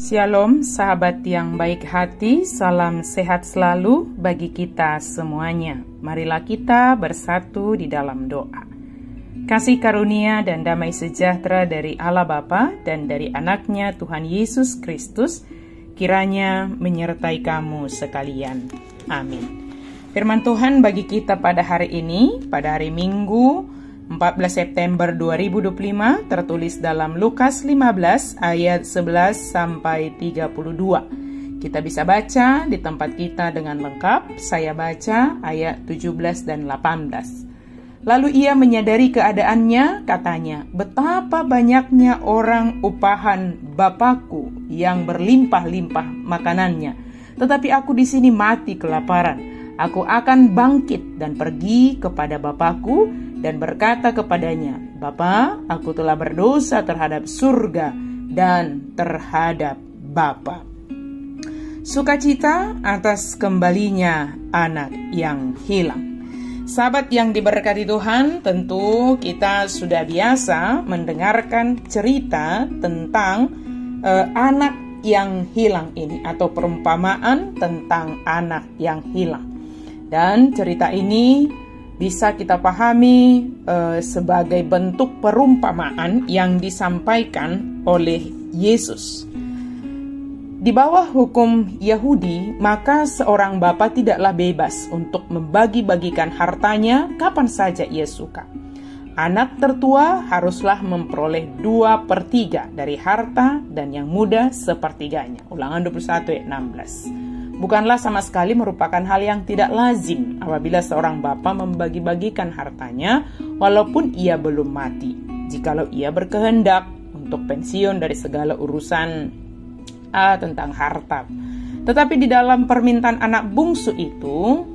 Shalom sahabat yang baik hati, salam sehat selalu bagi kita semuanya. Marilah kita bersatu di dalam doa. Kasih karunia dan damai sejahtera dari Allah Bapa dan dari anaknya Tuhan Yesus Kristus kiranya menyertai kamu sekalian. Amin. Firman Tuhan bagi kita pada hari ini, pada hari Minggu 14 September 2025 tertulis dalam Lukas 15 ayat 11 sampai 32. Kita bisa baca di tempat kita dengan lengkap. Saya baca ayat 17 dan 18. Lalu ia menyadari keadaannya, katanya, "Betapa banyaknya orang upahan Bapakku yang berlimpah-limpah makanannya, tetapi aku di sini mati kelaparan. Aku akan bangkit dan pergi kepada Bapakku dan berkata kepadanya, Bapa, aku telah berdosa terhadap surga dan terhadap Bapa." Sukacita atas kembalinya anak yang hilang. Sahabat yang diberkati Tuhan, tentu kita sudah biasa mendengarkan cerita tentang anak yang hilang ini, atau perumpamaan tentang anak yang hilang. Dan cerita ini bisa kita pahami sebagai bentuk perumpamaan yang disampaikan oleh Yesus. Di bawah hukum Yahudi, maka seorang bapa tidaklah bebas untuk membagi-bagikan hartanya kapan saja ia suka. Anak tertua haruslah memperoleh 2/3 dari harta dan yang muda sepertiganya. Ulangan 21 ayat 16. Bukanlah sama sekali merupakan hal yang tidak lazim apabila seorang bapa membagi-bagikan hartanya walaupun ia belum mati, jikalau ia berkehendak untuk pensiun dari segala urusan tentang harta. Tetapi di dalam permintaan anak bungsu itu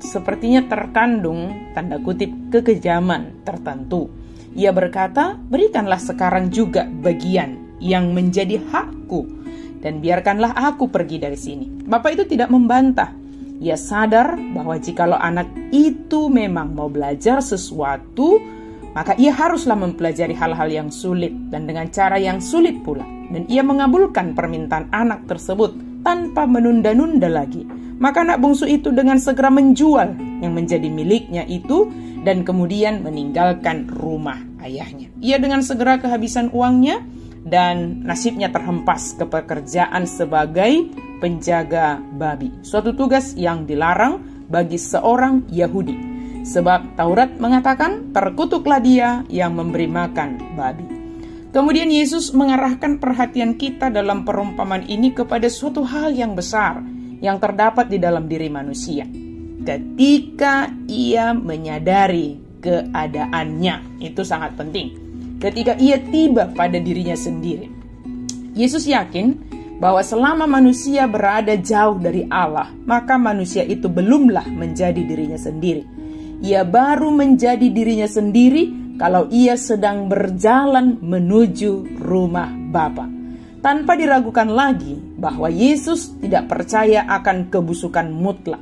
sepertinya terkandung tanda kutip kekejaman tertentu. Ia berkata, "Berikanlah sekarang juga bagian yang menjadi hakku, dan biarkanlah aku pergi dari sini." Bapak itu tidak membantah. Ia sadar bahwa jikalau anak itu memang mau belajar sesuatu, maka ia haruslah mempelajari hal-hal yang sulit dan dengan cara yang sulit pula. Dan ia mengabulkan permintaan anak tersebut tanpa menunda-nunda lagi. Maka anak bungsu itu dengan segera menjual yang menjadi miliknya itu dan kemudian meninggalkan rumah ayahnya. Ia dengan segera kehabisan uangnya dan nasibnya terhempas ke pekerjaan sebagai penjaga babi. Suatu tugas yang dilarang bagi seorang Yahudi. Sebab Taurat mengatakan, terkutuklah dia yang memberi makan babi. Kemudian Yesus mengarahkan perhatian kita dalam perumpamaan ini kepada suatu hal yang besar yang terdapat di dalam diri manusia. Ketika ia menyadari keadaannya, itu sangat penting. Ketika ia tiba pada dirinya sendiri. Yesus yakin bahwa selama manusia berada jauh dari Allah, maka manusia itu belumlah menjadi dirinya sendiri. Ia baru menjadi dirinya sendiri kalau ia sedang berjalan menuju rumah Bapa. Tanpa diragukan lagi bahwa Yesus tidak percaya akan kebusukan mutlak.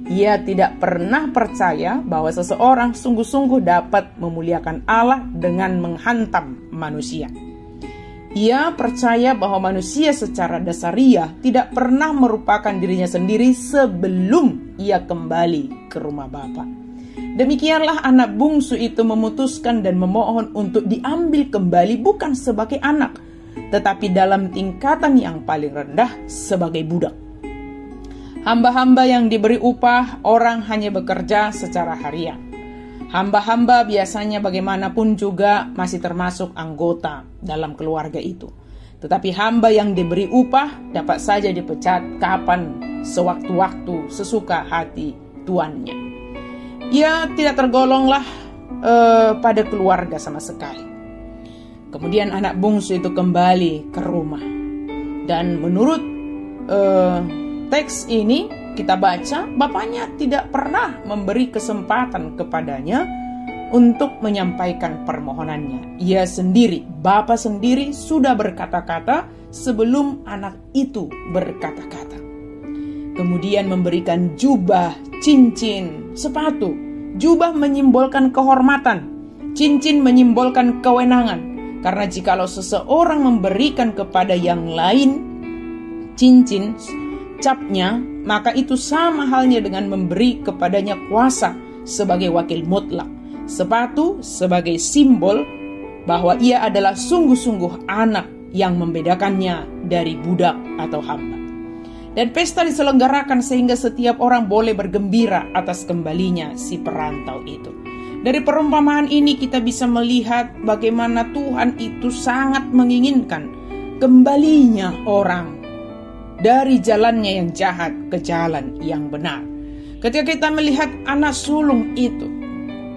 Ia tidak pernah percaya bahwa seseorang sungguh-sungguh dapat memuliakan Allah dengan menghantam manusia. Ia percaya bahwa manusia secara dasariah tidak pernah merupakan dirinya sendiri sebelum ia kembali ke rumah Bapa. Demikianlah anak bungsu itu memutuskan dan memohon untuk diambil kembali bukan sebagai anak, tetapi dalam tingkatan yang paling rendah sebagai budak. Hamba-hamba yang diberi upah, orang hanya bekerja secara harian. Hamba-hamba biasanya bagaimanapun juga masih termasuk anggota dalam keluarga itu. Tetapi hamba yang diberi upah dapat saja dipecat kapan, sewaktu-waktu, sesuka hati tuannya. Ia tidak tergolonglah pada keluarga sama sekali. Kemudian anak bungsu itu kembali ke rumah. Dan menurut teks ini kita baca, bapaknya tidak pernah memberi kesempatan kepadanya untuk menyampaikan permohonannya. Ia sendiri, bapa sendiri sudah berkata-kata sebelum anak itu berkata-kata. Kemudian memberikan jubah, cincin, sepatu. Jubah menyimbolkan kehormatan, cincin menyimbolkan kewenangan. Karena jikalau seseorang memberikan kepada yang lain, cincin capnya, maka itu sama halnya dengan memberi kepadanya kuasa sebagai wakil mutlak. Sepatu sebagai simbol bahwa ia adalah sungguh-sungguh anak yang membedakannya dari budak atau hamba. Dan pesta diselenggarakan sehingga setiap orang boleh bergembira atas kembalinya si perantau itu. Dari perumpamaan ini kita bisa melihat bagaimana Tuhan itu sangat menginginkan kembalinya orang dari jalannya yang jahat ke jalan yang benar. Ketika kita melihat anak sulung itu,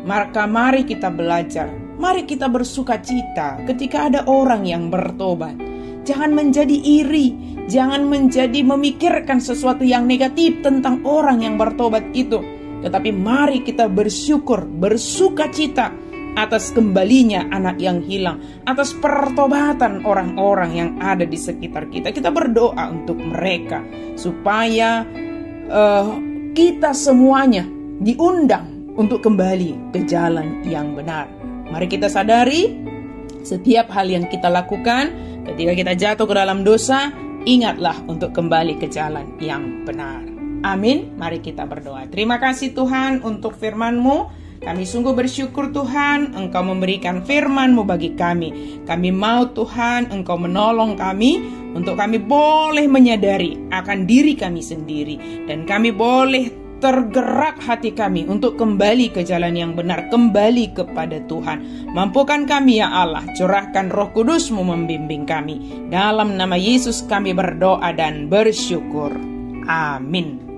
maka mari kita belajar, mari kita bersuka cita ketika ada orang yang bertobat. Jangan menjadi iri, jangan menjadi memikirkan sesuatu yang negatif tentang orang yang bertobat itu. Tetapi mari kita bersyukur, bersuka cita atas kembalinya anak yang hilang, atas pertobatan orang-orang yang ada di sekitar kita. Kita berdoa untuk mereka supaya kita semuanya diundang untuk kembali ke jalan yang benar. Mari kita sadari setiap hal yang kita lakukan ketika kita jatuh ke dalam dosa, ingatlah untuk kembali ke jalan yang benar. Amin. Mari kita berdoa. Terima kasih Tuhan untuk firman-Mu. Kami sungguh bersyukur Tuhan, Engkau memberikan firman-Mu bagi kami. Kami mau Tuhan, Engkau menolong kami untuk kami boleh menyadari akan diri kami sendiri. Dan kami boleh tergerak hati kami untuk kembali ke jalan yang benar, kembali kepada Tuhan. Mampukan kami ya Allah, curahkan Roh Kudus-Mu membimbing kami. Dalam nama Yesus kami berdoa dan bersyukur. Amin.